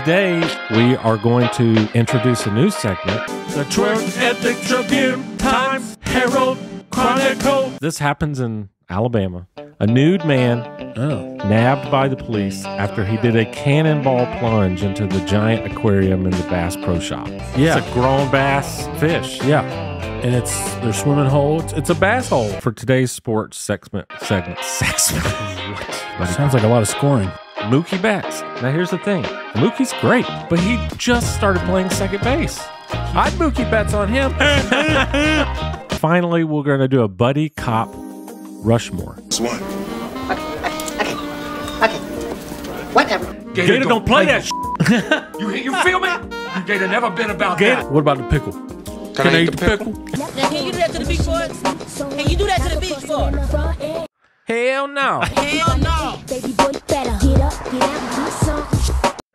today we are going to introduce a new segment. The Twerk Ethic Tribune Times Herald Chronicle. This happens in Alabama. A nude man nabbed by the police after he did a cannonball plunge into the giant aquarium in the Bass Pro Shop. Yeah. It's a grown bass fish. Yeah. And it's their swimming hole. It's a bass hole. For today's sports segment. Sounds like a lot of scoring. Mookie Betts. Now here's the thing. Mookie's great, but he just started playing second base. I'd Mookie Betts on him. Finally, we're going to do a buddy cop Rushmore. Swat. Okay. Whatever. Gator don't play that shit. You feel me? Gator never been about that. What about the pickle? Can I eat the pickle? Now, can you do that to the beach boys? Can you do that to the beach boys? Hell no. Hell no.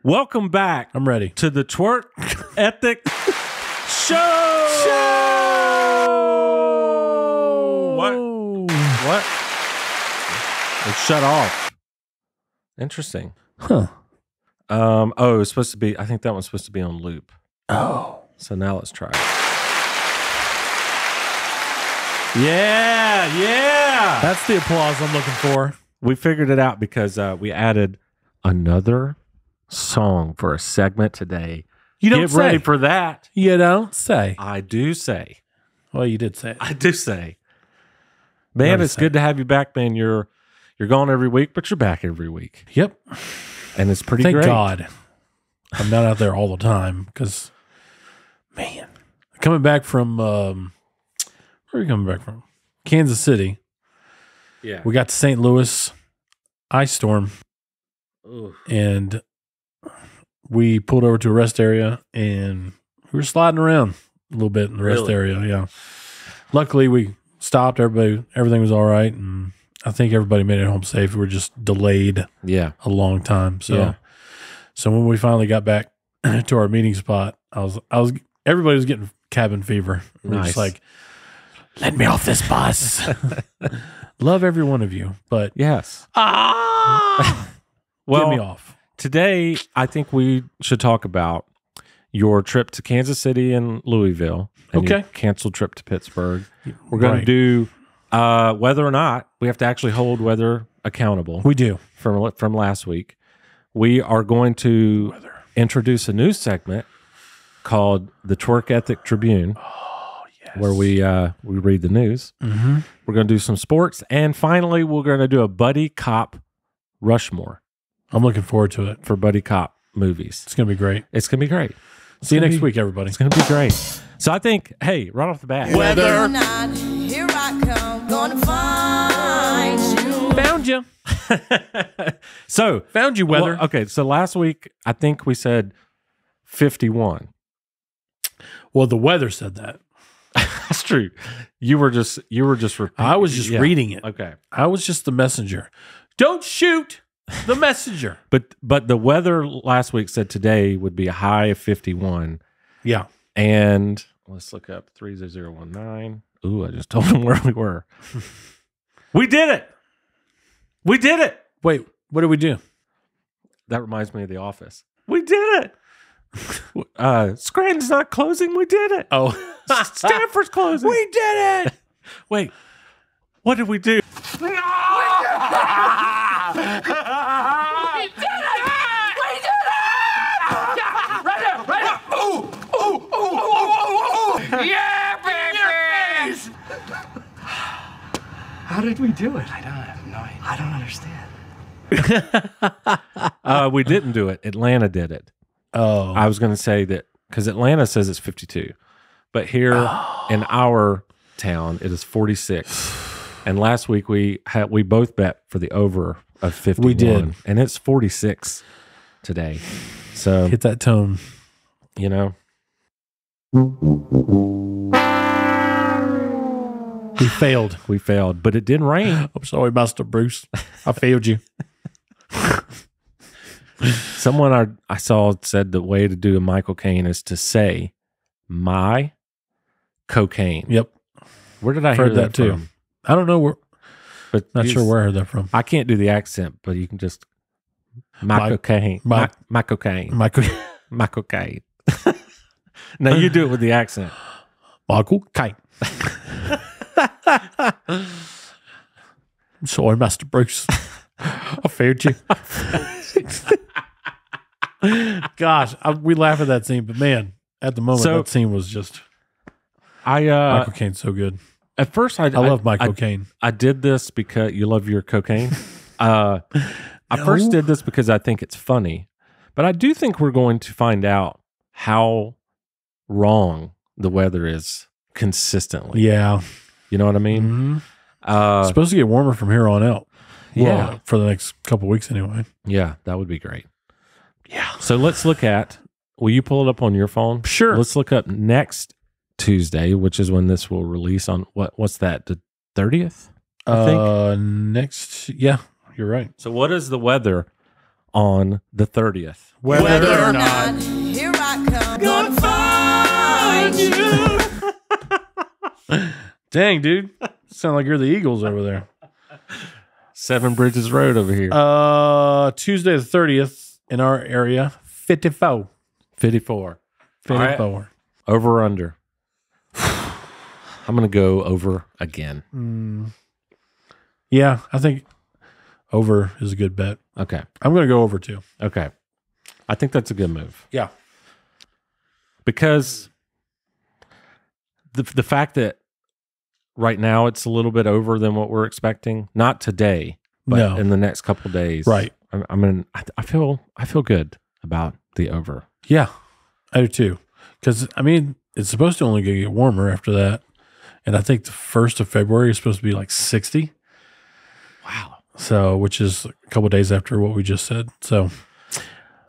Welcome back. I'm ready. To the Twerk Ethic Show. What? It shut off. Interesting. Huh. Oh, it's supposed to be, I think that one's supposed to be on loop. Oh. So now let's try it. Yeah. That's the applause I'm looking for. We figured it out because we added another song for a segment today. You don't Get say. ready for that. You don't say. I do say. Well, you did say it. I do say. Man, it's good to have you back, man. You're gone every week, but you're back every week. Yep. And it's pretty Thank great. God. I'm not out there all the time because, man, coming back from, where are you coming back from? Kansas City. Yeah. We got to St. Louis, ice storm, Ooh. and we pulled over to a rest area, and we were sliding around a little bit in the rest area. Yeah. Luckily, we stopped. Everything was all right, and I think everybody made it home safe. We were just delayed a long time. So, so when we finally got back to our meeting spot, everybody was getting cabin fever. We were just like, let me off this bus. Love every one of you, but yes. Well, get me off. Today, I think we should talk about your trip to Kansas City and Louisville. And your canceled trip to Pittsburgh. We're going to do whether or not we have to actually hold weather accountable. We do. From last week. We are going to introduce a new segment called the Twerk Ethic Tribune. Where we read the news. Mm-hmm. We're going to do some sports. And finally, we're going to do a buddy cop Rushmore. I'm looking forward to it. For buddy cop movies. It's going to be great. It's going to be great. See you next week, everybody. It's going to be great. So I think, hey, right off the bat. Whether or not, here I come, gonna find you. Found you. So. Found you, weather. Well, okay, so last week, I think we said 51. Well, the weather said that. That's true. You were just repeating. I was just reading it. Okay. I was just the messenger. Don't shoot the messenger. But the weather last week said today would be a high of 51. Yeah. And let's look up 30019. Ooh, I just told them where we were. We did it. We did it. Wait, what did we do? That reminds me of The Office. We did it. Scranton's not closing. We did it. Oh, Stanford's closing. We did it. Wait, what did we do? We did it! Right there. Ooh. Yeah, baby. How did we do it? I have no idea. I don't understand. We didn't do it. Atlanta did it. Oh, I was going to say that because Atlanta says it's 52, but here in our town it is 46. And last week we both bet for the over of 51. We did, and it's 46 today. So hit that tone. You know, we failed. We failed, but it didn't rain. I'm sorry, Master Bruce. I failed you. Someone I saw said the way to do a Michael Caine is to say my cocaine. Yep. Where did I heard hear that too? from? I don't know where, but not sure where I heard that from. I can't do the accent, but you can just Michael Caine. Michael Caine. Michael Caine. Now you do it with the accent. Michael Caine. Sorry, Master Bruce. I failed you. Gosh, we laugh at that scene, but man, at the moment, that scene was just. Michael Caine's so good. At first, I love Michael Caine. I did this because you love your cocaine. I first did this because I think it's funny, but I do think we're going to find out how wrong the weather is consistently. Yeah. You know what I mean? Mm-hmm. It's supposed to get warmer from here on out. Yeah. Well, for the next couple of weeks anyway. Yeah, that would be great. Yeah. So let's look at, will you pull it up on your phone? Sure. Let's look up next Tuesday, which is when this will release on, what's that, the 30th? I think? Next, yeah, you're right. So what is the weather on the 30th? Whether or not, here I come. Gonna find you. Dang, dude. Sound like you're the Eagles over there. Seven Bridges Road over here. Tuesday the 30th in our area, 54. 54. 54. Right. Over or under? I'm going to go over again. Yeah, I think over is a good bet. Okay. I'm going to go over too. Okay. I think that's a good move. Yeah. Because the fact that right now it's a little bit over than what we're expecting, not today, but in the next couple of days. Right. I feel good about the over. Yeah, I do too. Because, I mean, it's supposed to only get warmer after that. And I think the 1st of February is supposed to be like 60. Wow. So, which is a couple of days after what we just said. So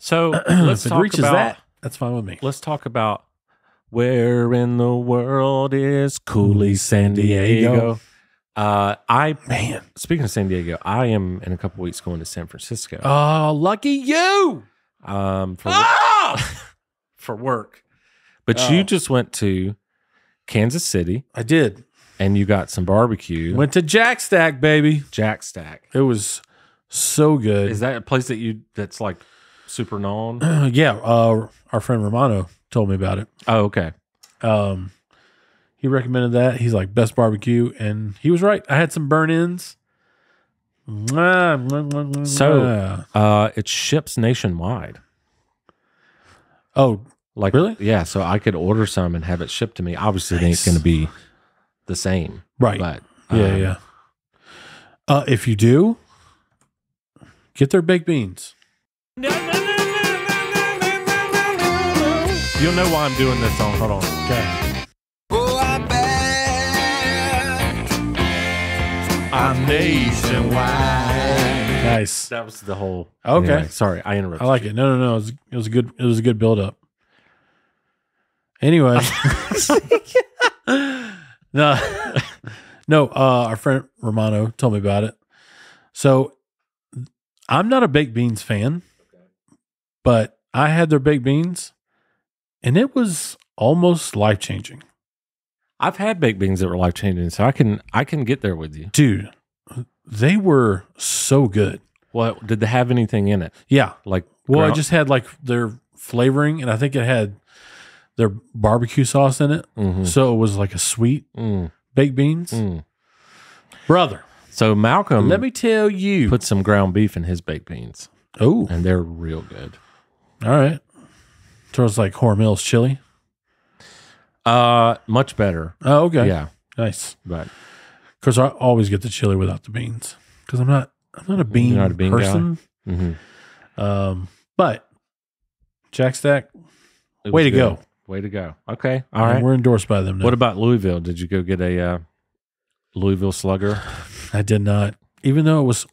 let's if it talk reaches about that, that's fine with me. Let's talk about where in the world is Cooley, Sandiego. Speaking of San Diego, I am in a couple weeks going to San Francisco. Oh, lucky you! For work. But you just went to Kansas City. I did. And you got some barbecue. Went to Jack Stack, baby. Jack Stack. It was so good. Is that a place that's like super known? Yeah. Our friend Romano told me about it. Oh, okay. He recommended that. He's like, best barbecue. And he was right. I had some burn-ins. So it ships nationwide. Oh, like really? Yeah. So I could order some and have it shipped to me. Obviously, it ain't going to be the same. Right. But yeah. If you do, get their baked beans. You'll know why I'm doing this song. Hold on. Okay. Oh, I'm back. I'm nationwide. Nice. That was the whole. Okay. Anyway, sorry, I interrupted. I like it. No. It was a good build up. Anyway. No. Our friend Romano told me about it. So I'm not a baked beans fan, but I had their baked beans, and it was almost life changing. I've had baked beans that were life changing, so I can get there with you, dude. They were so good. Well, did they have anything in it? Yeah, like I just had like their flavoring, and I think it had their barbecue sauce in it, so it was like a sweet baked beans, brother. So Malcolm, let me tell you, put some ground beef in his baked beans. Oh, and they're real good. All right, so it's like Hormel's chili. Much better. Oh, okay. Yeah, nice. But because I always get the chili without the beans because I'm not a bean person. But Jack Stack, way to go. Way to go. Okay. All right. We're endorsed by them now. What about Louisville? Did you go get a Louisville Slugger? I did not. Even though it was,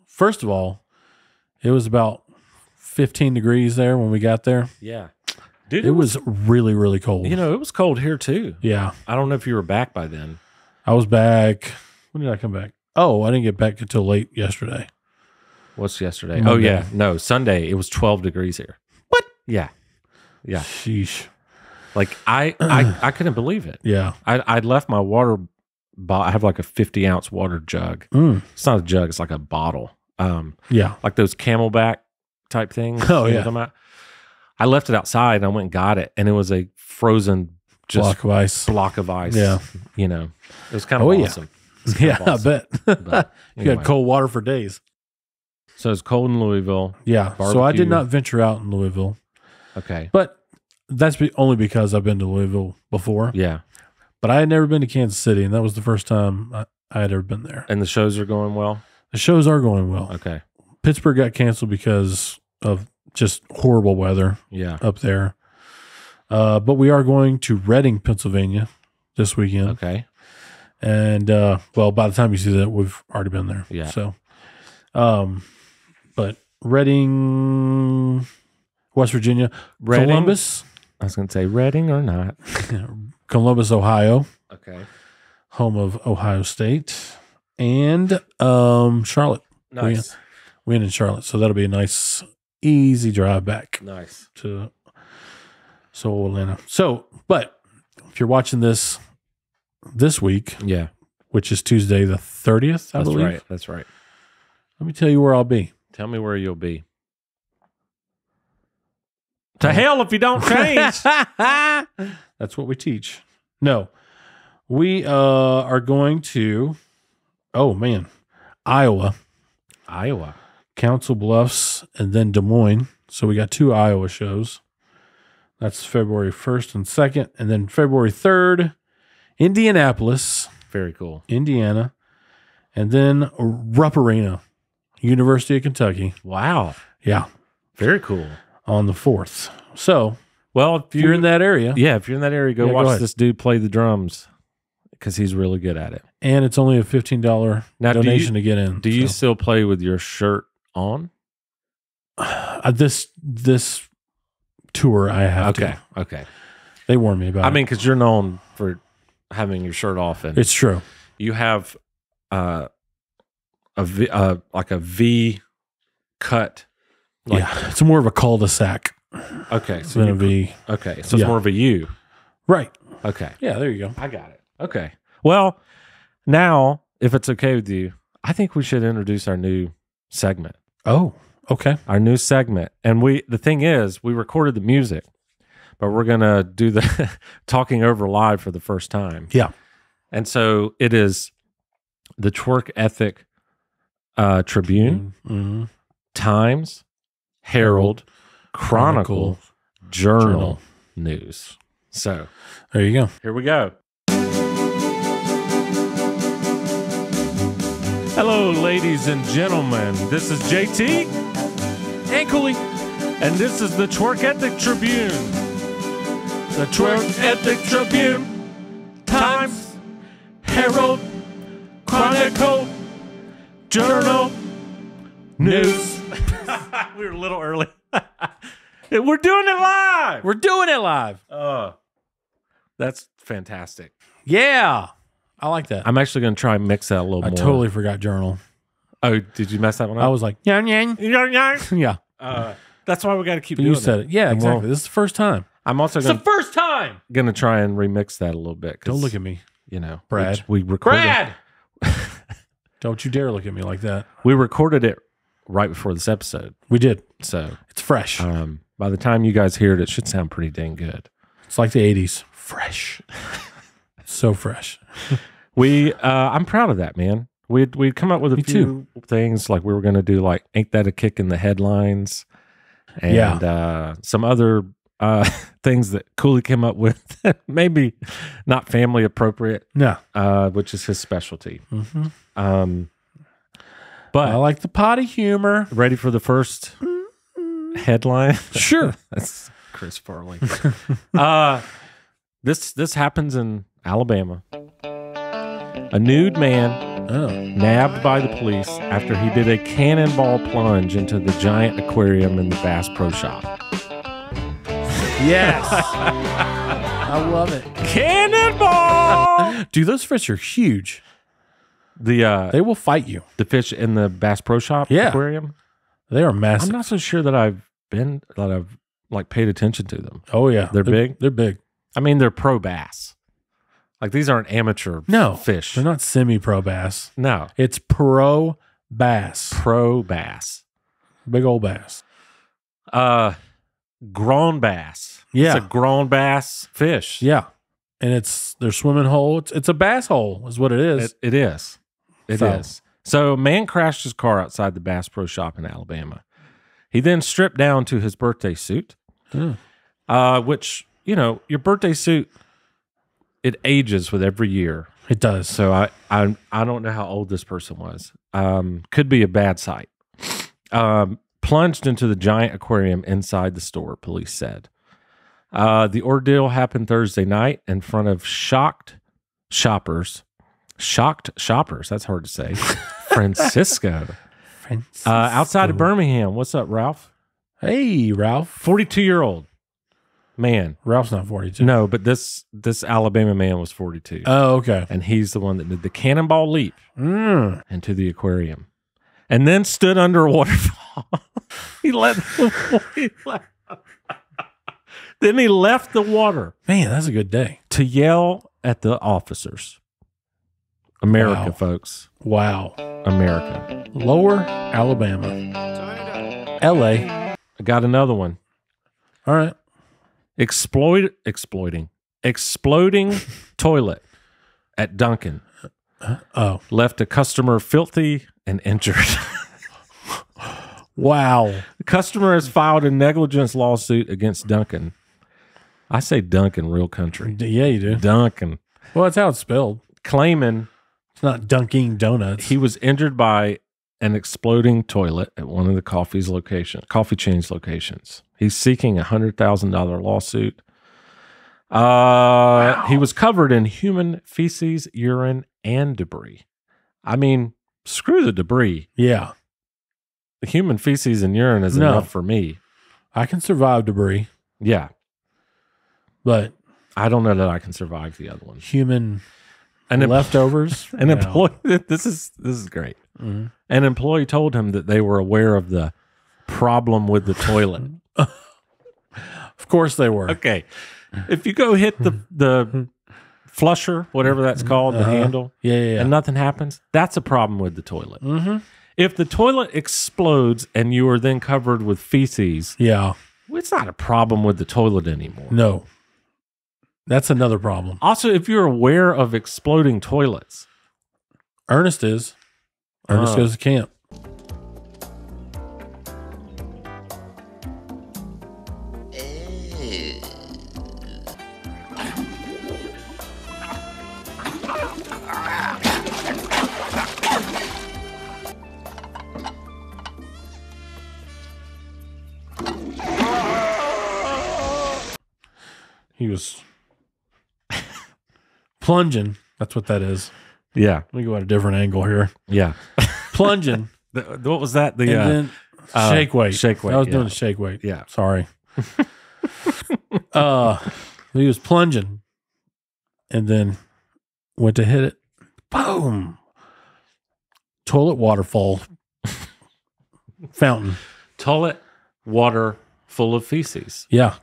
first of all, it was about 15 degrees there when we got there. Yeah. Dude, it was really, really cold. You know, it was cold here too. Yeah. I don't know if you were back by then. I was back. When did I come back? Oh, I didn't get back until late yesterday. What's yesterday? Monday. Oh, yeah. No, Sunday, it was 12 degrees here. What? Yeah. Yeah. Sheesh. Like, I couldn't believe it. Yeah. I'd left my water bottle. I have like a 50-ounce water jug. It's not a jug. It's like a bottle. Yeah. Like those Camelback type thing. Oh, You know yeah. what I'm at? I left it outside and I went and got it, and it was a frozen Block of ice. block of ice. Yeah. You know, it was kind of Oh, awesome. It was kind Yeah, of awesome. I bet. But You anyway. had cold water for days. So it's cold in Louisville. Yeah. So I Barbecue. did not venture out in Louisville, Okay. but that's only because I've been to Louisville before. Yeah. But I had never been to Kansas City, and that was the first time I had ever been there. And the shows are going well. The shows are going well. Okay. Pittsburgh got canceled because of just horrible weather Yeah. up there. But we are going to Reading, Pennsylvania this weekend. Okay. And, well, by the time you see that, we've already been there. Yeah. So, but Reading, West Virginia, Reading? Columbus, I was going to say Reading or not. Columbus, Ohio, Okay. home of Ohio State, and Charlotte. Nice. We end in Charlotte. So that'll be a nice, easy drive back Nice. to Atlanta. So, but if you're watching this week, Yeah. which is Tuesday the 30th, I That's believe. right. That's right. Let me tell you where I'll be. Tell me where you'll be. To hell if you don't change. That's what we teach. No, we are going to, oh man, Iowa, Iowa. Council Bluffs, and then Des Moines. So we got 2 Iowa shows. That's February 1st and 2nd. And then February 3rd, Indianapolis, Very cool. Indiana. And then Rupp Arena, University of Kentucky. Wow. Yeah, Very cool. on the 4th. So Well, if if you're in that area, yeah, if you're in that area, go Yeah, go watch ahead. this dude play the drums because he's really good at it. and it's only a $15 Now, donation to get in. Do you So, still play with your shirt on? this tour I have Okay. to. Okay. They warned me about I it. mean, because you're known for having your shirt off, and It's true. you have a V, like a V cut. Like, Yeah, it's more of a cul-de-sac Okay. So than a you, V. okay. So it's Yeah. more of a U. Right. Okay. Yeah, there you go. I got it. Okay. Well, now, if it's okay with you, I think we should introduce our new segment. Oh, okay. Our new segment. And the thing is, we recorded the music, but we're going to do the talking over live for the first time. Yeah. And so it is the Twerk Ethic Tribune, Mm-hmm. Times, Herald, Chronicle, Journal News. So There you go. here we go. Hello, ladies and gentlemen. This is JT and Cooley, and this is the Twerk Ethic Tribune. The Twerk Ethic Tribune, Times, Herald, Chronicle, Journal, News. We were a little early. We're doing it live. We're doing it live. That's fantastic. Yeah. I like that. I'm actually going to try and mix that a little I more. totally forgot journal. Oh, did you mess that one up? I was like, yang, yang. Yeah. That's why we got to keep But doing you said that. it. Yeah, And exactly. we'll- This is the first time. I'm also It's the going first time. to try and remix that a little bit. 'Cause, Don't look at me. you know, Brad. We recorded. Don't you dare look at me like that. We recorded it right before this episode, We did. so It's fresh. by the time you guys hear it, it should sound pretty dang good. It's like the 80s. Fresh. So fresh. I'm proud of that, man. We'd come up with a Me few things, like we were going to do like "Ain't That a Kick in the Headlines," and some other things that Cooley came up with, maybe not family appropriate, No. which is his specialty. Mm-hmm. But I like the potty humor. ready for the first headline? Sure. That's Chris Farley. This happens in Alabama. A nude man Oh. nabbed by the police after he did a cannonball plunge into the giant aquarium in the Bass Pro Shop. Yes. I love it. Cannonball! Dude, those fish are huge. The They will fight you. fish in the Bass Pro Shop Yeah. aquarium. They are I'm massive. not so sure that I've like paid attention to them. Oh, yeah. They're big? They're big. I mean, they're pro bass. Like these aren't amateur No. fish. They're not semi-pro bass. No, It's pro bass. pro bass. Big old bass. Grown bass. Yeah. It's a grown bass fish. Yeah. And it's their swimming hole. It's a bass hole is what it is. It is. It So- is. So a man crashed his car outside the Bass Pro Shop in Alabama. He then stripped down to his birthday suit, which, you know, your birthday suit, it ages with every year. It does. So I don't know how old this person was. Could be a bad sight. Plunged into the giant aquarium inside the store, police said. The ordeal happened Thursday night in front of shocked shoppers. That's hard to say. Francisco. Outside of Birmingham. What's up, Ralph? Hey, Ralph. 42-year-old man. Ralph's not 42. No, but this Alabama man was 42. Oh, okay. And he's the one that did the cannonball leap into the aquarium and then stood under a waterfall. Then he left the water Man, that's a good day. to yell at the officers. America, Wow. folks. Wow. America. Lower Alabama. LA. I got another one. All right. Exploding toilet at Dunkin. Oh. Left a customer filthy and injured. Wow. The customer has filed a negligence lawsuit against Dunkin. I say Dunkin real country. Yeah, you do. Dunkin. Well, that's how it's spelled. Claiming It's not Dunkin' Donuts. he was injured by an exploding toilet at one of the coffee chain's locations. He's seeking a $100,000 lawsuit. He was covered in human feces, urine, and debris. I mean, screw the debris. Yeah. The human feces and urine is No. enough for me. I can survive debris, Yeah. but I don't know that I can survive the other one. human An leftovers. An no. employee. This is great. Mhm. An employee told him that they were aware of the problem with the toilet. Of course they were. Okay, if you go hit the flusher, whatever that's called, the handle, Yeah. and nothing happens, that's a problem with the toilet. Mm-hmm. If the toilet explodes and you are then covered with feces, Yeah. it's not a problem with the toilet anymore. No. That's another problem. Also, if you're aware of exploding toilets, Ernest is. Ernest goes to camp. He was plunging. That's what that is. yeah, Let me go at a different angle here. yeah. Plunging. What was that? The and then shake weight. shake weight, I was yeah. doing a shake weight. Yeah. Sorry. He was plunging and then went to hit it. Boom. Toilet waterfall. Fountain. toilet water full of feces. Yeah.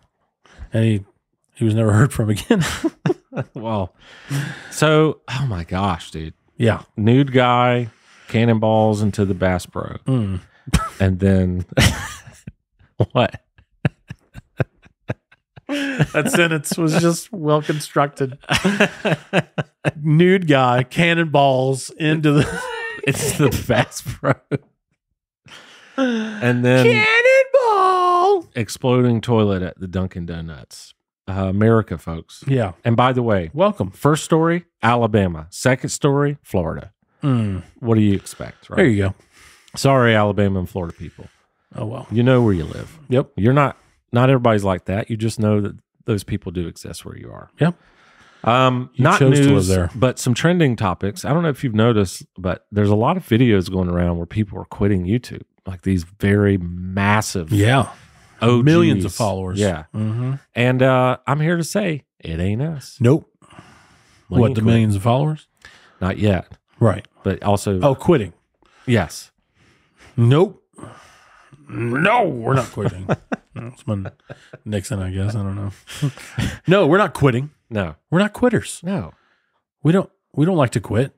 And he was never heard from again. Well, so oh my gosh, dude, Yeah. nude guy cannonballs into the Bass Pro, and then what? That sentence was just well constructed. Nude guy, cannonballs into the It's the Bass Pro, and then cannonball. exploding toilet at the Dunkin' Donuts. America, folks. Yeah. And by the way, Welcome. first story, Alabama. Second story, Florida. What do you expect? Right? There you go. Sorry, Alabama and Florida people. Oh, well. You know where you live. Yep. You're not everybody's like that. You just know that those people do exist where you are. Yep. Not chose to live news, there. but some trending topics. I don't know if you've noticed, but there's a lot of videos going around where people are quitting YouTube, like these very massive, Yeah. OGs. Millions of followers. Yeah, Mm-hmm. and I'm here to say it ain't us. Nope. We What, ain't the quitting. millions of followers? Not yet, Right. but also Oh, quitting. yes. Nope. No, we're not quitting. It's my Nixon, I guess. I don't know. No, we're not quitting. No, We're not quitters. no. We don't like to quit.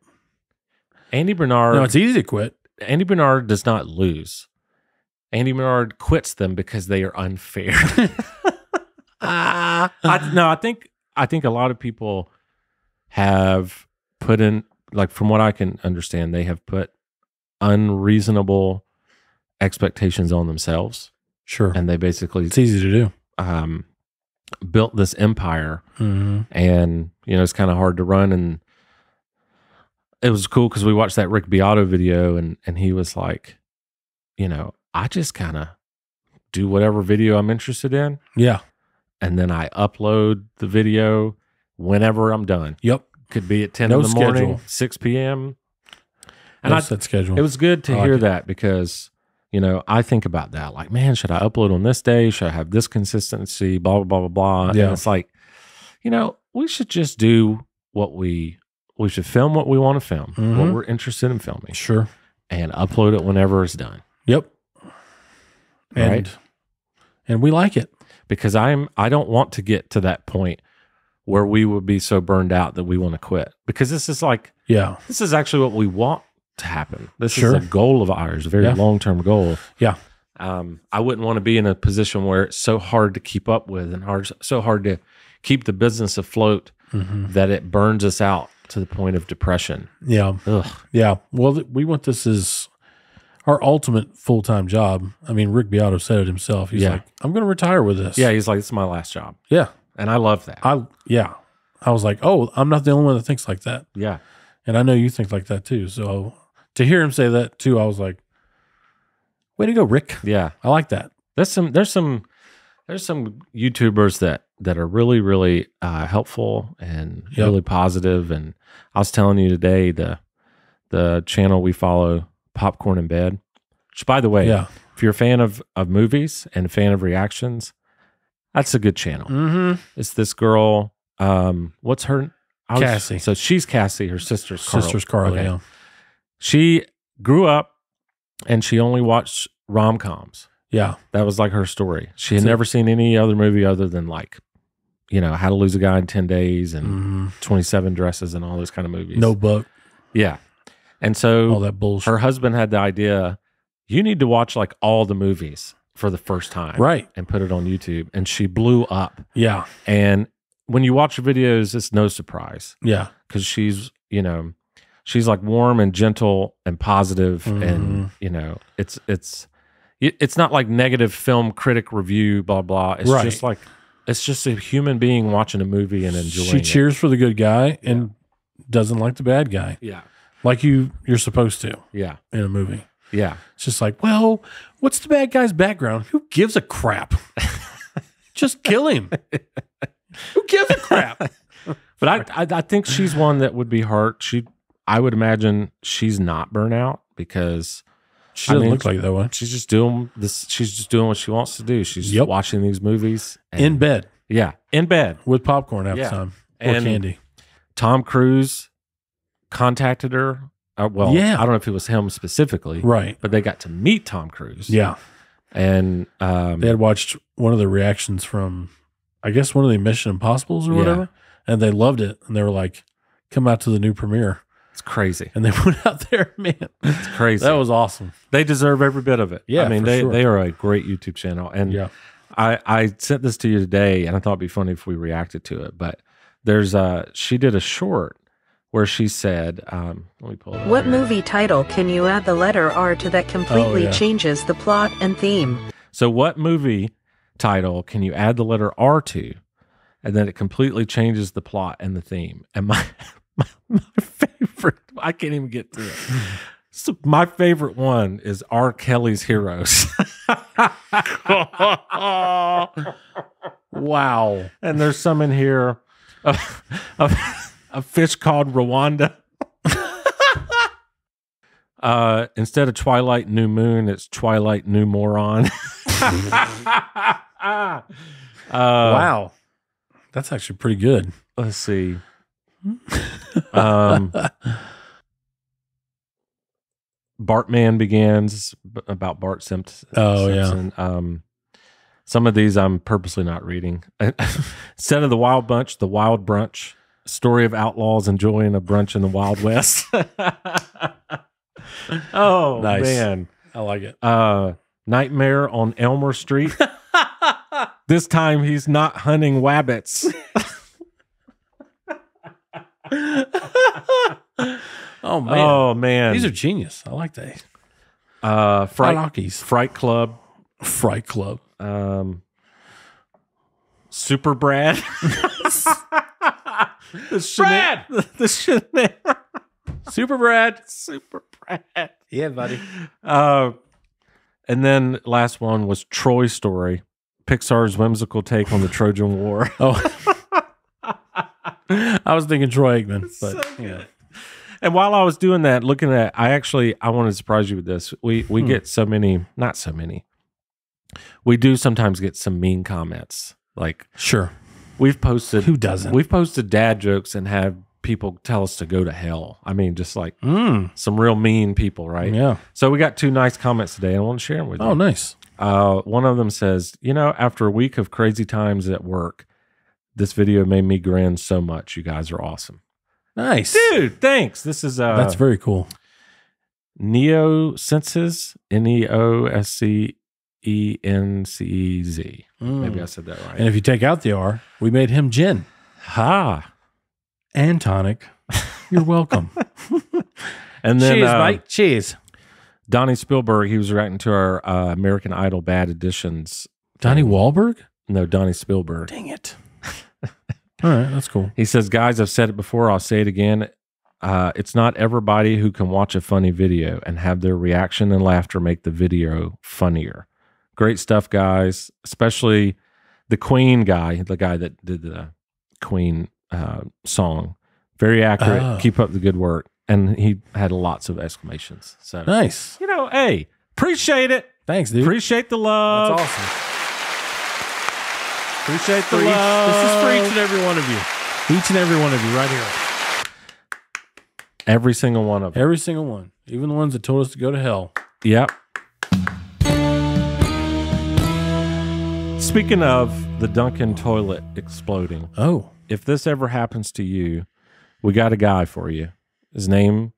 Andy Bernard. No, it's easy to quit. Andy Bernard does not lose. Andy Menard quits them because they are unfair. I think a lot of people have put in, like, from what I can understand, they have put unreasonable expectations on themselves. Sure. And they basically, it's easy to do. Built this empire, and it's kind of hard to run. And it was cool because we watched that Rick Beato video, and he was like, I just kind of do whatever video I'm interested in. Yeah. And then I upload the video whenever I'm done. Yep. Could be at 10 in the morning, 6 p.m. And no set schedule. It was good to hear that because, I think about that. Like, man, should I upload on this day? Should I have this consistency? Blah, blah, blah, blah, blah. Yeah. And it's like, we should just do we should film what we want to film, what we're interested in filming. Sure. And upload it whenever it's done. Yep. Right. And we like it. Because I don't want to get to that point where we would be so burned out that we want to quit. Because this is actually what we want to happen. This is a goal of ours, a very long-term goal. Yeah. I wouldn't want to be in a position where it's so hard to keep up with and so hard to keep the business afloat that it burns us out to the point of depression. Yeah. Ugh. Yeah. Well, we want this as our ultimate full-time job. I mean, Rick Beato said it himself. He's like, I'm going to retire with this. Yeah, he's like, this is my last job. Yeah. And I love that. I was like, oh, I'm not the only one that thinks like that. Yeah. And I know you think like that too. So to hear him say that too, I was like, way to go, Rick. Yeah. I like that. There's some YouTubers that are really, really helpful and really positive. And I was telling you today, the channel we follow, Popcorn in Bed, which, by the way, if you're a fan of movies and a fan of reactions, that's a good channel. It's this girl, what's her? Cassie. So she's Cassie, her sister's Carly. Sister's Carly, Okay. yeah. She grew up and she only watched rom-coms. Yeah. That was like her story. She had never seen any other movie other than like, How to Lose a Guy in 10 Days and 27 Dresses and all those kind of movies. Notebook. Yeah. And so all that bullshit. Her husband had the idea, you need to watch like all the movies for the first time. Right. And put it on YouTube. And she blew up. Yeah. And when you watch her videos, it's no surprise. Yeah. Because she's like warm and gentle and positive, and it's not like negative film critic review, blah blah. It's just like it's just a human being watching a movie and enjoying it. She cheers for the good guy and doesn't like the bad guy. Yeah. Like you're supposed to. Yeah. In a movie. Yeah. It's just like, well, what's the bad guy's background? Who gives a crap? Just kill him. Who gives a crap? But I think she's one that would be hurt. I would imagine she's not burnout because she doesn't look like that one. She's just doing this. She's just doing what she wants to do. She's just watching these movies in bed. Yeah, in bed with popcorn half the time or candy. Tom Cruise contacted her. I don't know if it was him specifically, right? But they got to meet Tom Cruise. Yeah, and they had watched one of the reactions from, I guess, one of the Mission Impossibles or whatever, and they loved it, and they were like, "Come out to the new premiere." It's crazy. And they went out there, man. It's crazy. That was awesome. They deserve every bit of it. Yeah, I mean, they are a great YouTube channel. And I sent this to you today, and I thought it'd be funny if we reacted to it. But she did a short where she said, let me pull it up. What movie title can you add the letter R to that completely changes the plot and theme? So what movie title can you add the letter R to, and then it completely changes the plot and the theme? And my favorite, I can't even get to it. So my favorite one is R. Kelly's Heroes. Wow. And there's some in here, a fish called Rwanda. Instead of Twilight New Moon, it's Twilight New Moron. Wow. That's actually pretty good. Let's see. Bartman Begins, about Bart Simpson. Oh, yeah. Some of these I'm purposely not reading. Instead of The Wild Bunch, The Wild Brunch. Story of outlaws enjoying a brunch in the Wild West. Oh, nice. Man. I like it. Nightmare on Elmer Street. This time he's not hunting wabbits. Oh man. Oh man. These are genius. I like that. Fright Club. Fright Club. Super Brad. Brad! The Chanel. Super Brad. Super Brad. Yeah, buddy. And then last one was Troy Story, Pixar's whimsical take on the Trojan War. Oh. I was thinking Troy Aikman, but yeah. And while I was doing that, looking at, I want to surprise you with this. We get so many, not so many. We do sometimes get some mean comments. Like, sure, we've posted. Who doesn't? We've posted dad jokes and have people tell us to go to hell. I mean, just like some real mean people, right? Yeah. So we got 2 nice comments today, and I want to share them with you. Oh, nice. One of them says, after a week of crazy times at work, this video made me grin so much. You guys are awesome. Nice. Dude, thanks. This is that's very cool. Neosenses, Neoscencez. Maybe I said that right. And if you take out the R, we made him gin. Ha. And tonic. You're welcome. And then cheers, mate. Cheers. Donnie Spielberg, he was reacting to our American Idol Bad Editions. Donnie Wahlberg? No, Donnie Spielberg. Dang it. All right, that's cool. He says, guys, I've said it before, I'll say it again. It's not everybody who can watch a funny video and have their reaction and laughter make the video funnier. Great stuff, guys, especially the Queen guy, the guy that did the Queen song. Very accurate. Oh. Keep up the good work. And he had lots of exclamations. So nice. Hey, appreciate it. Thanks, dude. Appreciate the love. That's awesome. Appreciate the love. This is for each and every one of you. Each and every one of you right here. Every single one of them. Every single one. Even the ones that told us to go to hell. Yep. Speaking of the Dunkin toilet exploding. Oh. If this ever happens to you, we got a guy for you. His name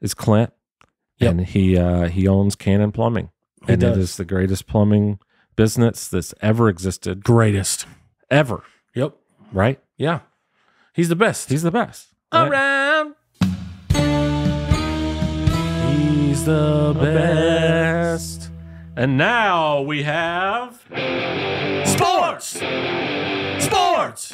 is Clint. Yep. And he owns Caine Plumbing. He and does. it is the greatest plumbing business that's ever existed. Greatest. Ever. Yep. Right? Yeah. He's the best. He's the best. Around. He's the best. And now we have Sports. Sports.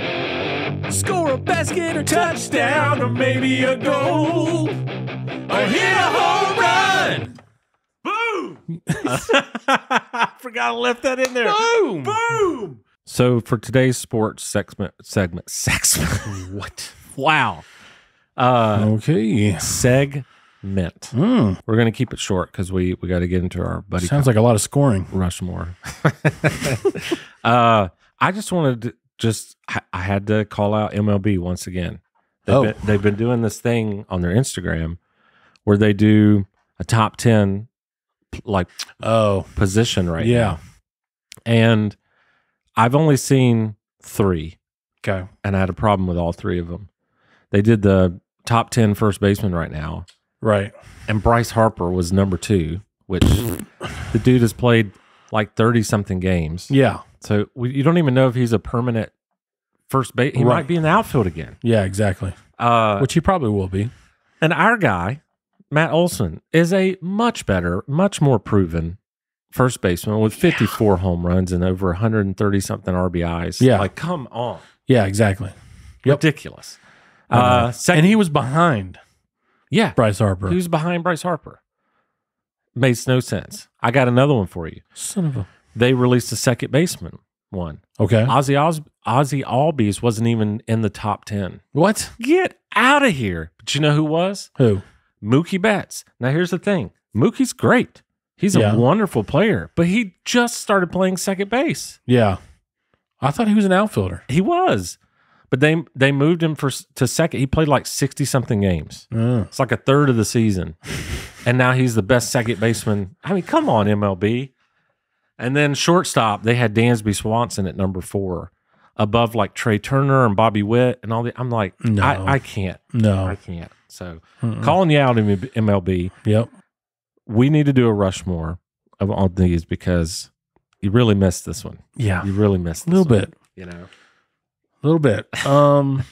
Score a basket or touchdown or maybe a goal. Or hit a home run. Boom. I forgot to lift that in there. Boom. Boom. So for today's sports segment. What? Wow. Okay. Segment. We're going to keep it short because we got to get into our buddy. Sounds like a lot of scoring. Rushmore. I just wanted to I had to call out MLB once again. They've been doing this thing on their Instagram where they do a top 10 position right now. And I've only seen 3. Okay. And I had a problem with all 3 of them. They did the top 10 first baseman right now. Right. And Bryce Harper was number 2, which the dude has played like 30-something games. Yeah. So you don't even know if he's a permanent first base. He might be in the outfield again. Yeah, exactly. Which he probably will be. And our guy, Matt Olson, is a much better, much more proven first baseman with 54 home runs and over 130-something RBIs. Yeah. Like, come on. Yeah, exactly. Ridiculous. And he was behind Bryce Harper. He was behind Bryce Harper. Makes no sense. I got another one for you. Son of a... They released a second baseman one. Okay. Ozzy Albies wasn't even in the top 10. What? Get out of here. But you know who was? Who? Mookie Betts. Now, here's the thing. Mookie's great. He's a wonderful player, but he just started playing second base. Yeah. I thought he was an outfielder. He was. But they moved him to second. He played like 60-something games. It's like a third of the season. And now he's the best second baseman. I mean, come on, MLB. And then shortstop, they had Dansby Swanson at number 4, above like Trey Turner and Bobby Witt and all the. I'm like, no. I can't. No. I can't. So calling you out, MLB. Yep. We need to do a Rushmore of all these because you really missed this one. Yeah. You really missed A this little one, bit. you know. A little bit. I'm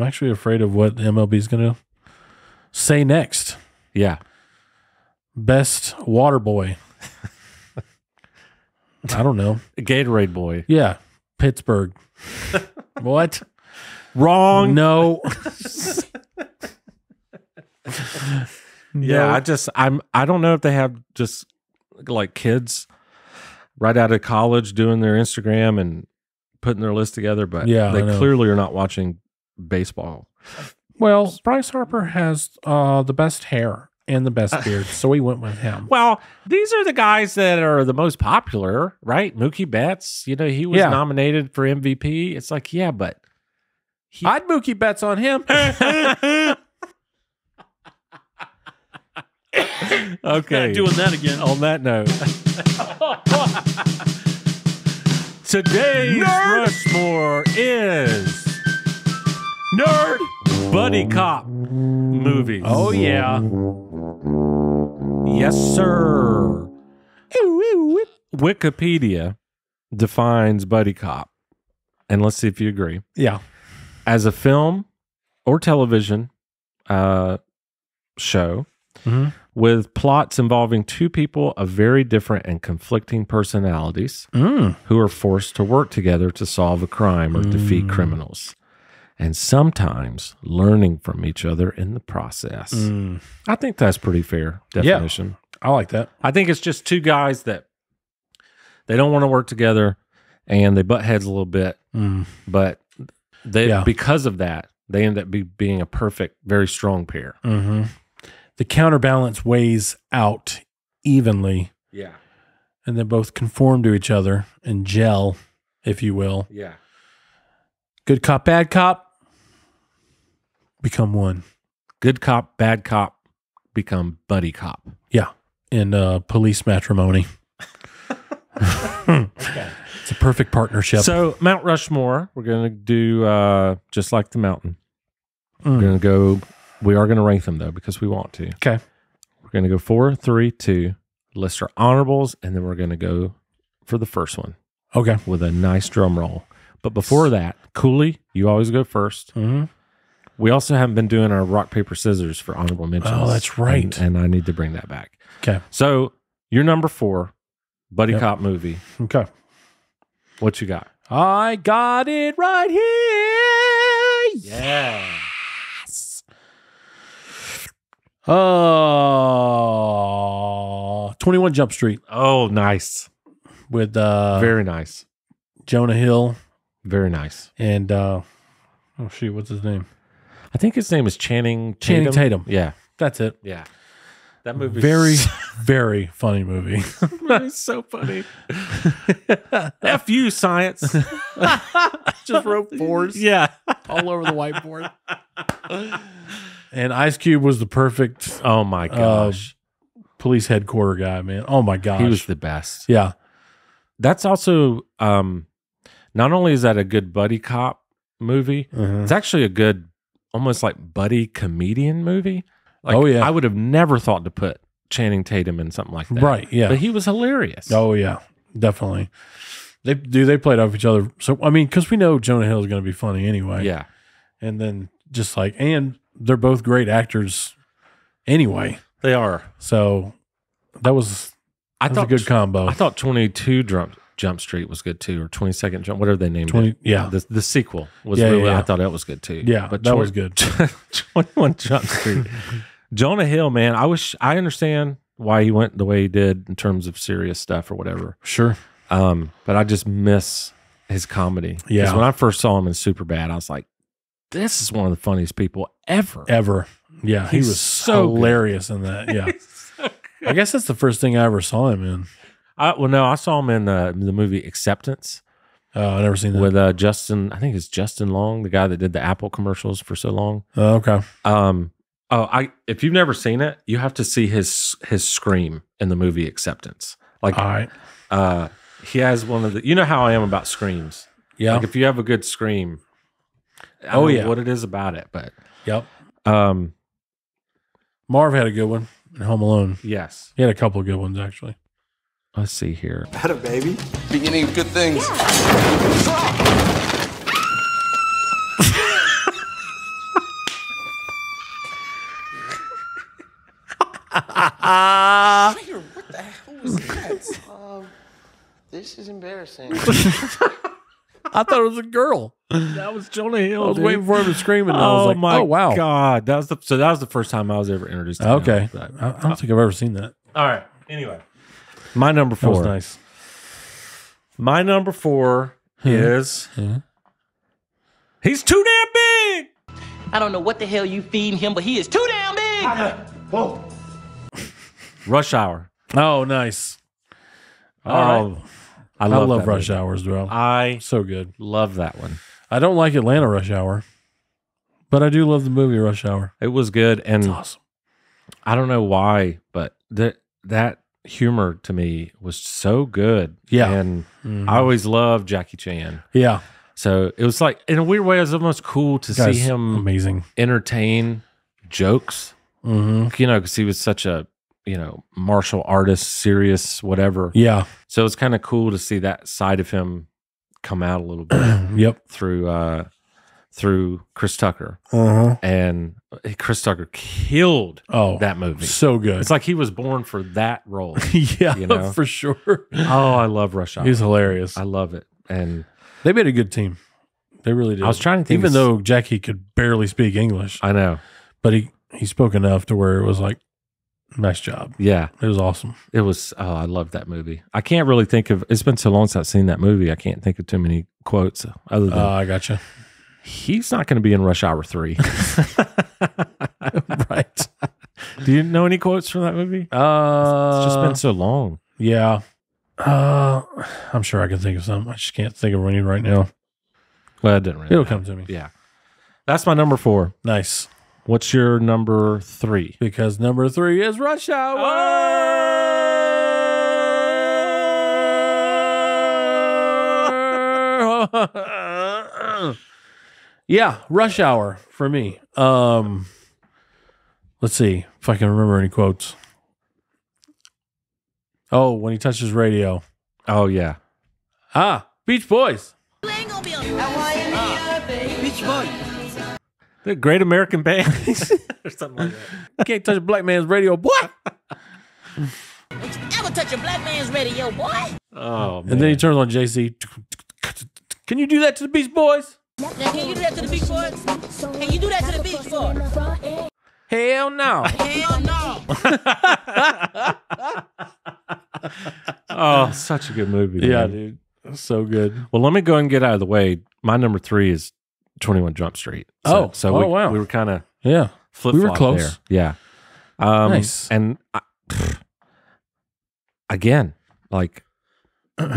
actually afraid of what MLB is going to say next. Yeah. Best water boy. I don't know. Gatorade boy. Yeah. Pittsburgh. What? Wrong. No. Yeah, I don't know if they have just like kids right out of college doing their Instagram and putting their list together, but Yeah, they I know. clearly are not watching baseball. Well, Bryce Harper has the best hair and the best beard, so we went with him. Well, these are the guys that are the most popular, right? Mookie Betts, you know, he was Yeah. nominated for MVP. It's like, yeah, but I'd Mookie Betts on him. okay. Doing that again. On that note, today's Rushmore is Nerd Buddy Cop movies. Oh, yeah. Yes, sir. Wikipedia defines buddy cop, and let's see if you agree, Yeah. as a film or television show with plots involving two people of very different and conflicting personalities who are forced to work together to solve a crime or defeat criminals, and sometimes learning from each other in the process. I think that's pretty fair definition. I like that. I think it's just two guys that they don't want to work together and they butt heads a little bit, but they because of that, they end up being a perfect, very strong pair. The counterbalance weighs out evenly, Yeah. and they both conform to each other and gel, if you will. Yeah. Good cop, bad cop become one. Good cop, bad cop become buddy cop. Yeah. In police matrimony. It's a perfect partnership. So Mount Rushmore, we're going to do just like the mountain. We're going to go, we are going to rank them though, because we want to. Okay. We're going to go 4, 3, 2, list our honorables, and then we're going to go for the first one Okay. with a nice drum roll. But before that, Cooley, you always go first. We also haven't been doing our rock, paper, scissors for honorable mentions. Oh, that's right. And I need to bring that back. Okay. So your number 4, buddy cop movie. Okay. What you got? I got it right here. Yeah. Oh, 21 Jump Street Oh, nice. with Very nice. Jonah Hill Very nice. and oh shoot, what's his name? I think his name is Channing Tatum. Yeah. That's it. Yeah. That movie Very, very funny movie. It's so funny. F you, science. Just wrote fours Yeah. all over the whiteboard. And Ice Cube was the perfect Oh my gosh. police headquarter guy, man. Oh my gosh. He was the best. yeah. That's also not only is that a good buddy cop movie, it's actually a good almost like buddy comedian movie. Like, Oh, yeah. I would have never thought to put Channing Tatum in something like that. Right, yeah. But he was hilarious. Oh yeah, definitely. They played off each other. So I mean, because we know Jonah Hill is going to be funny anyway. Yeah. And then just like, and they're both great actors anyway. They are. So that was a good combo. I thought 22 Jump Street was good too, or 22nd Jump, whatever they named 20 it. yeah. The sequel was Yeah, really, yeah. I thought that was good too. Yeah, but that was good. 21 Jump Street. Jonah Hill, man, I understand why he went the way he did in terms of serious stuff or whatever. Sure. But I just miss his comedy. Yeah. Because when I first saw him in Superbad, I was like, this is one of the funniest people ever. Ever. Yeah. He He's was so good. hilarious in that. Yeah. I guess that's the first thing I ever saw him in. Well, no, I saw him in the movie Acceptance Oh, I never seen that. with Justin, I think it's Justin Long, the guy that did the Apple commercials for so long. Oh, okay. If you've never seen it, you have to see his scream in the movie Acceptance. Like, All right. he has one of the. You know how I am about screams. Yeah. Like if you have a good scream, I Oh, don't know yeah. what it is about it, but Yep. um, Marv had a good one. and Home Alone. Yes. He had a couple of good ones, actually. Let's see here. Had a baby. Beginning of good things. What the hell was that? This is embarrassing. I thought it was a girl. That was Jonah Hill. I was waiting for him to scream, and I was like, my "Oh wow, God!" That was the first time I was ever introduced to him. okay." But- I don't think I've ever seen that. all right. Anyway, my number That was 4. nice. My number 4 is he's too damn big. I don't know what the hell you feeding him, but he is too damn big. Whoa. Rush Hour. Oh, nice. Oh, I love love that Rush movie. Hour as well. I So good. love that one. I don't like Atlanta Rush Hour, but I do love the movie Rush Hour. It was good, and It's awesome. I don't know why, but that humor to me was so good. Yeah. And I always loved Jackie Chan. Yeah. So it was like, in a weird way, it was almost cool to see Guy's him amazing. entertain jokes, Mm-hmm. you know, because he was such a, you know, martial artist, serious, whatever. Yeah. So it's kind of cool to see that side of him come out a little bit Yep. through Chris Tucker. Uh-huh. And Chris Tucker killed Oh, that movie. so good. It's like he was born for that role. yeah, you know? for sure. Oh, I love Rush Hour. He's hilarious. I love it. And They made a good team. They really did. I was trying to think even of- though Jackie could barely speak English, I know. but he spoke enough to where it was like, nice job. Yeah. It was awesome. It was, I love that movie. I can't really think of, it's been so long since I've seen that movie. I can't think of too many quotes other than, I gotcha. he's not going to be in Rush Hour 3. Right. Do you know any quotes from that movie? It's just been so long. Yeah. I'm sure I can think of some. I just can't think of any right now. Well, it didn't really It'll matter. come to me. Yeah. That's my number 4. Nice. What's your number 3? Because number 3 is Rush Hour. Yeah, Rush Hour for me. Let's see if I can remember any quotes. Oh, when he touches radio. Oh, yeah. Beach Boys. Beach Boy. The Great American Band. Or something like that. Can't touch a black man's radio, boy. Ever touch a black man's radio, boy? Oh, man. And then he turns on JC. Can you do that to the Beach Boys? Now, can you do that to the Beach Boys? Can you do that to the Beach Boys? Hell no. Hell no. Oh, such a good movie. Yeah, man. dude. So good. Well, let me go ahead and get out of the way. My number 3 is 21 Jump Street. So, wow. we were kind of Yeah. flip-flop We were close. there. Yeah. Nice. And again, like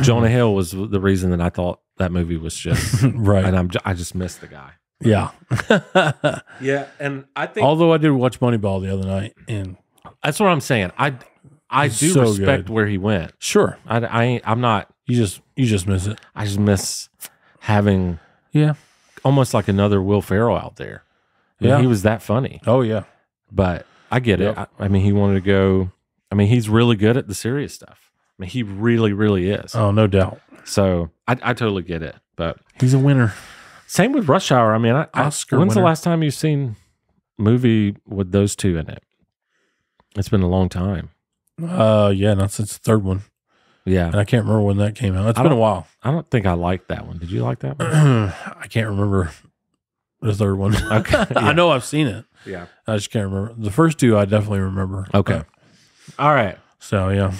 Jonah Hill was the reason that I thought that movie was just Right. and I just missed the guy. Yeah. Yeah, and I think Although I did watch Moneyball the other night, and that's what I'm saying. I do so respect good. where he went. sure, I'm not. you just miss it. I just miss having Yeah. almost like another Will Ferrell out there. I mean, Yeah. he was that funny. Oh yeah. But I get it. Yep. I mean, he wanted to go. I mean, he's really good at the serious stuff. I mean, he really, really is. Oh, no doubt. So I totally get it. But He's a winner. same with Rush Hour. I mean, Oscar when's the winner. last time you've seen a movie with those two in it? It's been a long time. Yeah, not since the third one, Yeah. and I can't remember when that came out. It's I been a don't- while. I don't think I liked that one. Did you like that one? I can't remember the third one. Okay, yeah. I know I've seen it. Yeah. I just can't remember. The first two I definitely remember. Okay. All right. So yeah.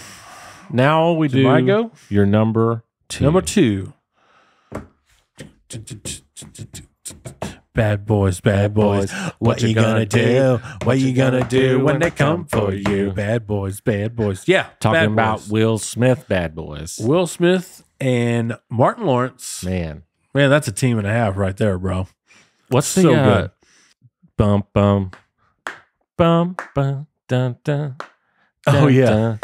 Now we do I go? your number 2. Number 2. Bad boys, bad boys. What you gonna do? What you gonna do when they come for you? Bad boys, bad boys. Yeah, Talking Bad about Boys. Will Smith Bad Boys. Will Smith and Martin Lawrence. Man. Man, that's a team and a half right there, bro. What's the So good. bum bum bum bum dun dun. Oh, dun, yeah.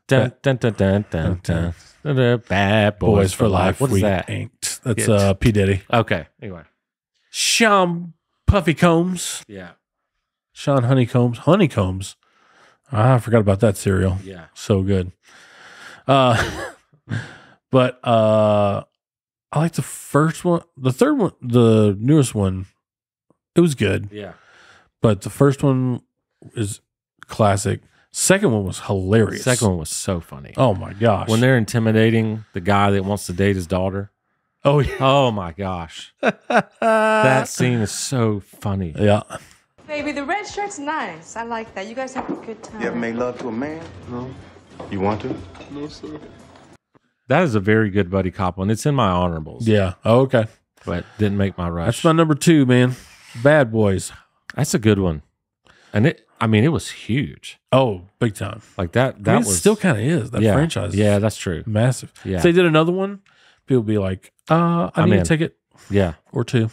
Dun dun dun dun dun dun. Dun. Bad Boys for life. What is we that? Ain't. That's It. P. Diddy. Okay. Anyway. Sean Puffy Combs. Yeah. Sean Honeycombs. I forgot about that cereal. Yeah. So good. But I like the first one. The third one, the newest one, it was good. Yeah. But the first one is classic. Second one was hilarious. Second one was so funny. Oh my gosh. When they're intimidating the guy that wants to date his daughter. Oh yeah. Oh my gosh. That scene is so funny. Yeah. Baby, the red shirt's nice. I like that. You guys have a good time. You ever made love to a man? No. You want to? No, sir. That is a very good buddy cop one. It's in my honorables. Yeah. Oh, okay. But didn't make my rush. That's my number 2, man. Bad Boys. That's a good one. And it was huge. Oh, big time. Like that I mean, was it still kind of is. That franchise. Yeah, that's true. Massive. Yeah. If they did another one, people would be like, I need a ticket. Yeah. Or 2. You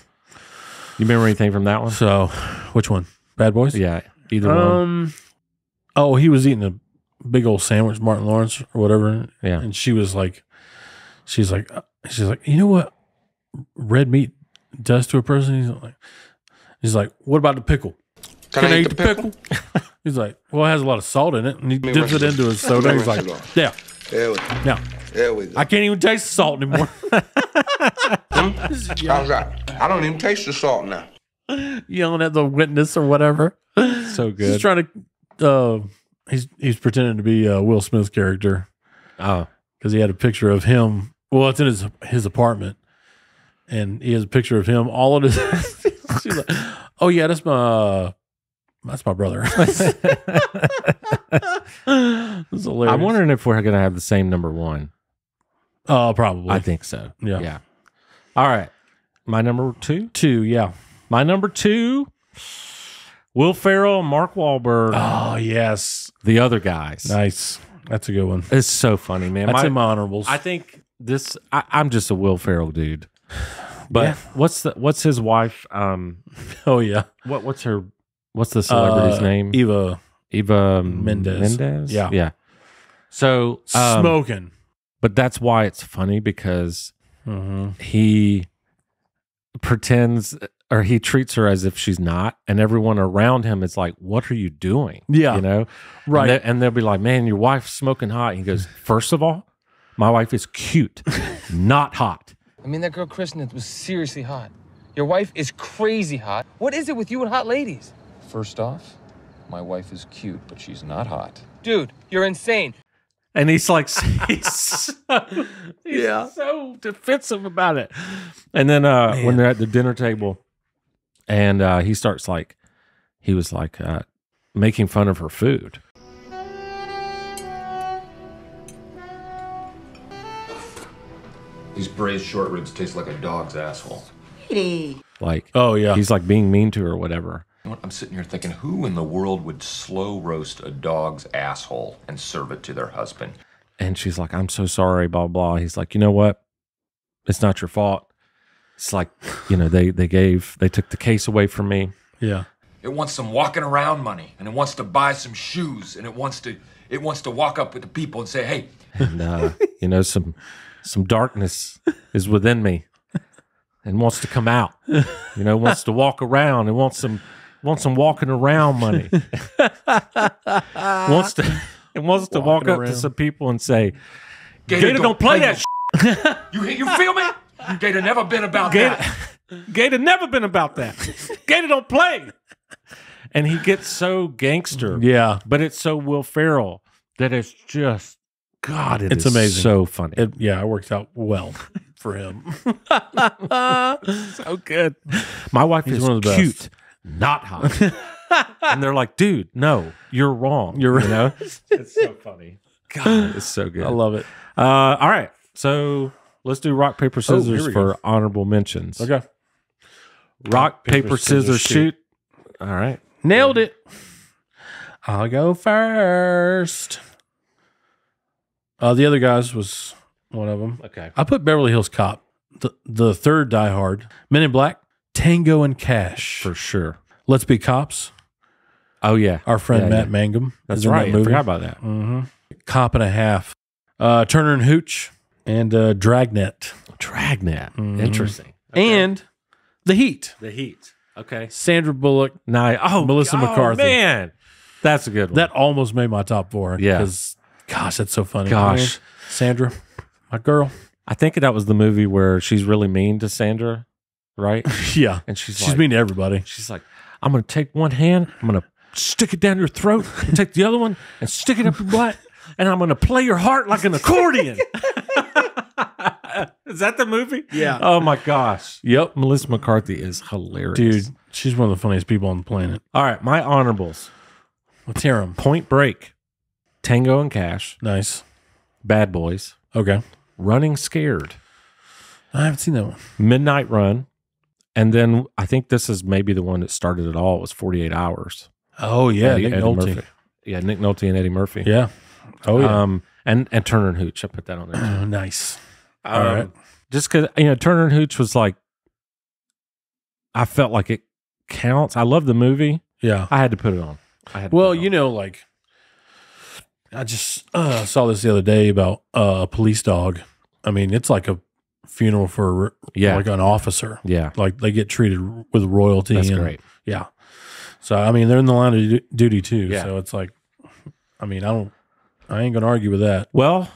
remember anything from that one? So, which one? Bad Boys? Yeah. Either one. Oh, he was eating a big old sandwich, Martin Lawrence or whatever. Yeah. And she's like, you know what red meat does to a person? He's like, what about the pickle? Can I eat the pickle? He's like, well, it has a lot of salt in it. And he dips it into his soda. He's like, yeah. There we go. No. There we go. I can't even taste the salt anymore. How's that? I don't even taste the salt now. Yelling at the witness or whatever. So good. He's trying to, he's pretending to be Will Smith's character. Oh. Because he had a picture of him. Well, it's in his apartment. And he has a picture of him all in his. She's like, oh, yeah, that's my brother. That's hilarious. I'm wondering if we're going to have the same number 1. Probably. I think so. Yeah. All right. My number 2? 2, yeah. My number 2, Will Ferrell, Mark Wahlberg. Oh, yes. The Other Guys. Nice. That's a good one. It's so funny, man. That's in my honorables. I think I'm just a Will Ferrell dude. But what's his wife? Oh, yeah. What's the celebrity's name? Eva Mendes. Yeah. Yeah. So smoking. But that's why it's funny because he pretends or he treats her as if she's not, and everyone around him is like, "What are you doing?" Yeah, you know, right? And they'll be like, "Man, your wife's smoking hot." And he goes, first of all, my wife is cute, not hot." I mean, that girl Kristen was seriously hot. Your wife is crazy hot. What is it with you and hot ladies? First off, my wife is cute, but she's not hot. Dude, you're insane. And he's like, he's so defensive about it. And then when they're at the dinner table, and he starts he was making fun of her food. These braised short ribs taste like a dog's asshole. Oh yeah, he's like being mean to her or whatever. I'm sitting here thinking, who in the world would slow roast a dog's asshole and serve it to their husband? And she's like, I'm so sorry, blah, blah. He's like, you know what? It's not your fault. It's like, they took the case away from me. Yeah. It wants some walking around money, and it wants to buy some shoes, and it wants to walk up with the people and say, hey. And, some darkness is within me and wants to come out, wants to walk around and wants some walking around money. wants to walk up to some people and say, Gator don't play that shit. You feel me? Gator never been about that. Gator never been about that. Gator don't play. And he gets so gangster. Yeah. But it's so Will Ferrell that it's just, God, it's amazing. So funny. It works out well for him. So good. My wife is one of the cute, not hot. And they're like, dude, no, you're wrong. It's so funny. God, it's so good. I love it. All right. So let's do rock, paper, scissors for honorable mentions. Okay. Rock, paper, scissors, shoot. All right. Nailed it. I'll go first. The Other Guys was one of them. Okay. I put Beverly Hills Cop, the third Die Hard, Men in Black, Tango and Cash. For sure. Let's Be Cops. Oh, yeah. Our friend Matt Mangum. That's right. I forgot about that. Mm-hmm. Cop and a Half. Turner and Hooch. And Dragnet. Dragnet. Mm-hmm. Interesting. Okay. And The Heat. The Heat. Okay. Sandra Bullock. Melissa McCarthy. Man. That's a good one. That almost made my top 4. Yeah. Because, gosh, that's so funny. Gosh. Man, Sandra, my girl. I think that was the movie where she's really mean to Sandra, right? Yeah. And she's like, mean to everybody. She's like, I'm going to take one hand, I'm going to stick it down your throat, and take the other one and stick it up your butt, and I'm going to play your heart like an accordion. Is that the movie? Yeah. Oh, my gosh. Yep. Melissa McCarthy is hilarious. Dude, she's one of the funniest people on the planet. All right, my honorables. Let's hear them. Point Break, Tango and Cash, Nice. Bad Boys, Okay. Running Scared, I haven't seen that one. Midnight Run, and then I think this is maybe the one that started it all. It was 48 Hours. Oh, yeah. Nick Nick Nolte. Murphy. Yeah, Nick Nolte and Eddie Murphy. Yeah. Oh, yeah. And Turner and Hooch. I put that on there. Oh, nice. All right. Just because, Turner and Hooch was like, I felt like it counts. I love the movie. Yeah. I had to put it on. Well, like, I just saw this the other day about a police dog. I mean, it's like a funeral for like an officer. Yeah. Like they get treated with royalty. That's great. Yeah. So, I mean, they're in the line of duty too. Yeah. So it's like, I mean, I ain't going to argue with that. Well,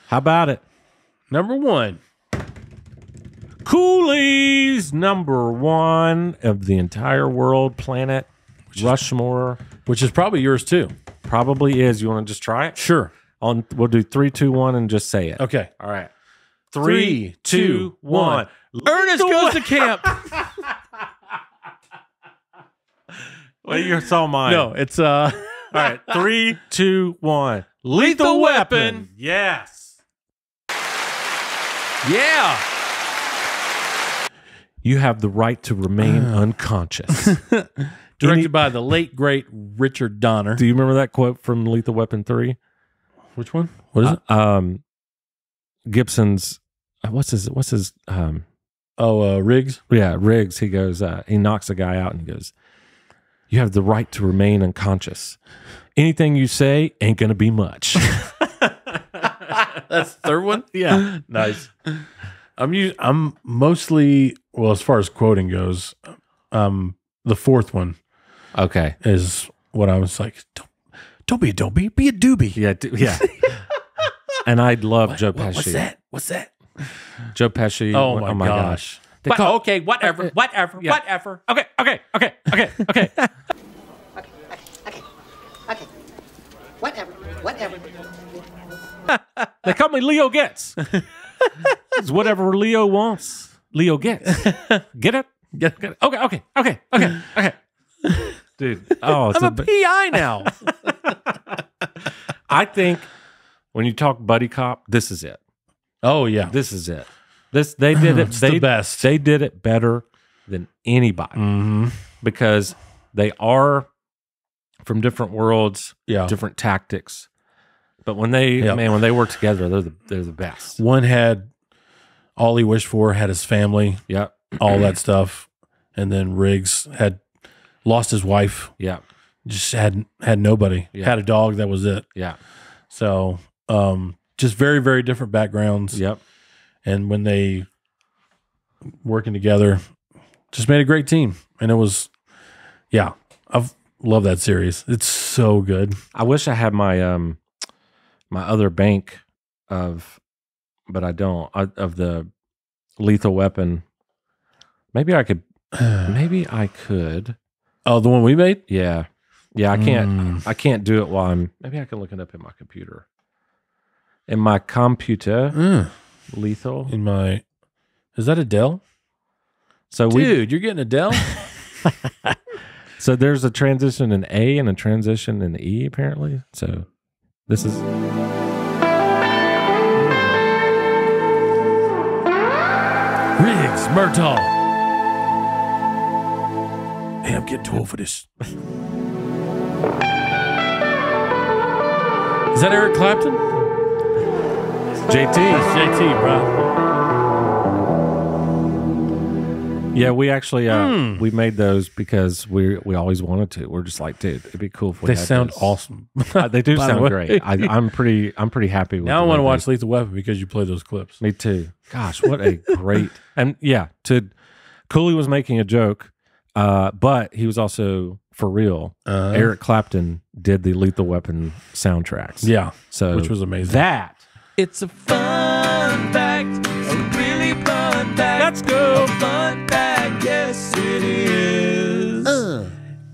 how about it? Number 1. Cooley's number 1 of the entire world, planet, Rushmore. Which is probably yours too. Probably is. You want to just try it? Sure. We'll do 3, 2, 1 and just say it. Okay. All right. 3, 2, 1. Ernest goes to camp. Well, you saw mine. No, it's All right. 3, 2, 1. Lethal Weapon. Yes. Yeah. You have the right to remain unconscious. Directed by the late, great Richard Donner. Do you remember that quote from Lethal Weapon 3? Which one? What is it? Gibson's, what's his, Riggs? Yeah, Riggs. He goes, he knocks a guy out and he goes, you have the right to remain unconscious. Anything you say ain't going to be much. That's the third one? Yeah. Nice. I'm mostly, well, as far as quoting goes, the fourth one. Okay. Is what I was like, don't be a doobie, be a doobie. Yeah. Yeah. And I love Joe Pesci. What's that? Joe Pesci. Oh my gosh. Okay, whatever. Okay. Okay. Whatever. They call me Leo Gets. It's whatever Leo wants. Leo gets. Get it? Get it? Okay. Dude. Oh, I'm a PI now. I think when you talk buddy cop, this is it. Oh yeah. This is it. They did it. It's the best. They did it better than anybody because they are from different worlds, different tactics. But when they when they work together, they're the best. One had all he wished for, had his family, all that stuff, and then Riggs had lost his wife, just had nobody, had a dog, that was it, So just very, very different backgrounds, and when they working together, just made a great team, and it was, I've loved that series. It's so good. I wish I had my my other bank of, but I don't, of the Lethal Weapon. Maybe I could. Oh, the one we made? Yeah. I can't. I can't do it while I'm. Maybe I can look it up in my computer. In my computer, Lethal. In my. Is that a Dell? So dude, you're getting a Dell. So there's a transition in A and a transition in E apparently. So this is. Riggs, Murtaugh. Hey, I'm getting too old for this. Is that Eric Clapton? JT. That's JT, bro. Yeah, we actually we made those because we always wanted to. We're just like, dude, it'd be cool if we. They had sound this. awesome. They do sound great. I'm pretty happy with. Now I want to watch Lethal Weapon because you play those clips. Me too. Gosh, what a great and Cooley was making a joke, but he was also for real, Eric Clapton did the Lethal Weapon soundtracks. Yeah. So which was amazing. That. It's a fun fact, a really fun fact. Let's go. A fun fact, yes it is.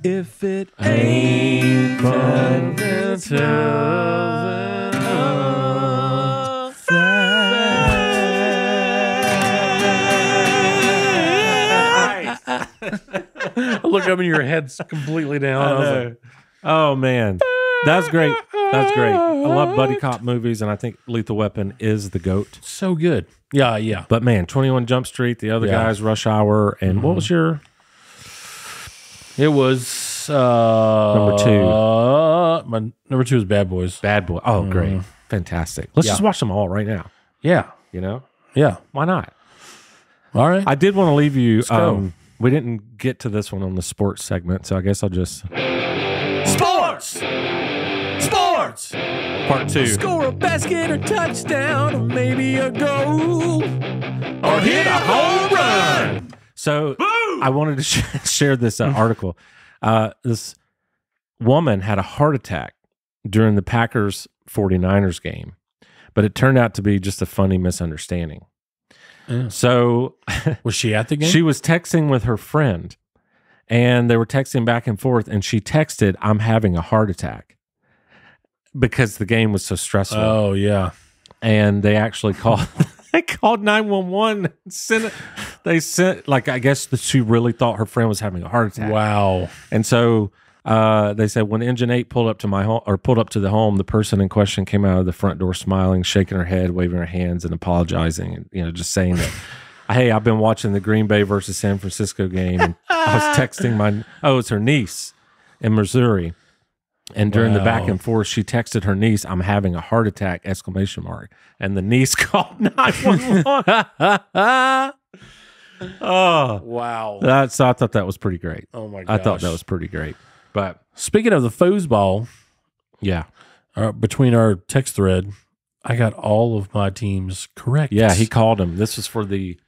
If it ain't fun, then tell it a I look up and your head's completely down. I was like, oh man, that's great. That's great. I love buddy cop movies, and I think Lethal Weapon is the GOAT. So good. Yeah, yeah. But man, 21 Jump Street, the other guys, Rush Hour, and what was your? It was number 2. My number 2 is Bad Boys. Bad Boy. Oh, great, fantastic. Let's just watch them all right now. Yeah, you know. Yeah, why not? All right. I did want to leave you. We didn't get to this one on the sports segment, so I guess I'll just sports. Part 2. Score a basket or touchdown, or maybe a goal, or hit a home run. So I wanted to share this article. This woman had a heart attack during the Packers 49ers game, but it turned out to be just a funny misunderstanding. Yeah. So was she at the game? She was texting with her friend, and they were texting back and forth, and she texted, "I'm having a heart attack," because the game was so stressful. Oh, yeah. And they actually called they called 911 and they sent, like, I guess she really thought her friend was having a heart attack. Wow. And so they said when Engine 8 pulled up to my home, or pulled up to the home, the person in question came out of the front door smiling, shaking her head, waving her hands, and apologizing, and, you know, just saying that, hey, I've been watching the Green Bay versus San Francisco game, and I was texting it's her niece in Missouri. And during the back and forth, she texted her niece, "I'm having a heart attack!" ! And the niece called 911. Oh, wow. So I thought that was pretty great. Oh, my gosh. I thought that was pretty great. But speaking of the foosball, yeah, between our text thread, I got all of my teams correct. Yeah, he called him. This was for the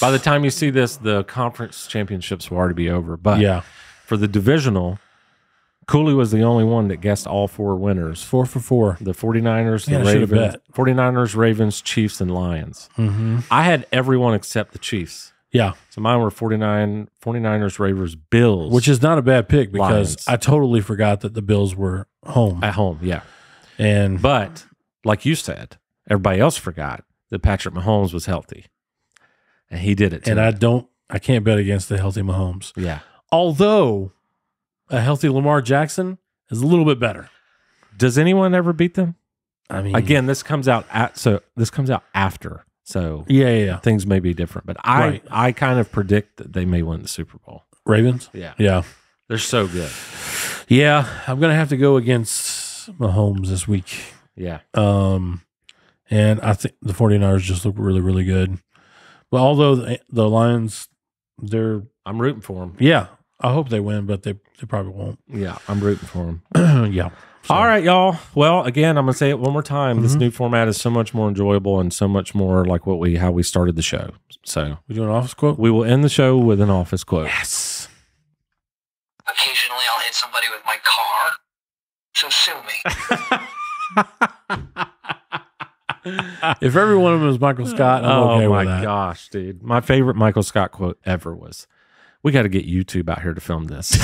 by the time you see this, the conference championships will already be over. But yeah, for the divisional, Cooley was the only one that guessed all 4 winners. 4 for 4. The 49ers, the Ravens, 49ers, Ravens, Chiefs, and Lions. Mm-hmm. I had everyone except the Chiefs. Yeah. So mine were 49ers, Ravens, Bills. Which is not a bad pick because Lions. I totally forgot that the Bills were home. At home, yeah. But like you said, everybody else forgot that Patrick Mahomes was healthy. And he did it too. And I can't bet against the healthy Mahomes. Yeah. Although a healthy Lamar Jackson is a little bit better. Does anyone ever beat them? I mean, again, this comes out after. So yeah. Things may be different, but I kind of predict that they may win the Super Bowl. Ravens? Yeah. They're so good. Yeah, I'm going to have to go against Mahomes this week. Yeah. And I think the 49ers just look really, really good. But although the Lions, I'm rooting for them. Yeah. I hope they win, but they probably won't. Yeah, I'm rooting for them. Yeah. So. All right, y'all. Well, again, I'm going to say it one more time. Mm-hmm. This new format is so much more enjoyable and so much more like how we started the show. So we do an office quote? We will end the show with an office quote. Yes. Occasionally I'll hit somebody with my car, so sue me. If every one of them is Michael Scott, I'm okay with that. Oh my gosh, dude. My favorite Michael Scott quote ever was, "We got to get YouTube out here to film this."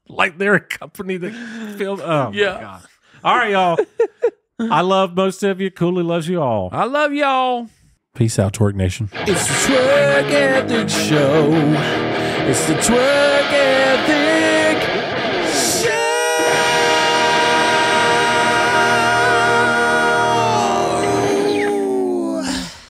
Like they're a company that filmed. Oh yeah. My God. All right, y'all. I love most of you. Cooley loves you all. I love y'all. Peace out, Twerk Nation. It's the Twerk Ethics Show. It's the Twerk Ethics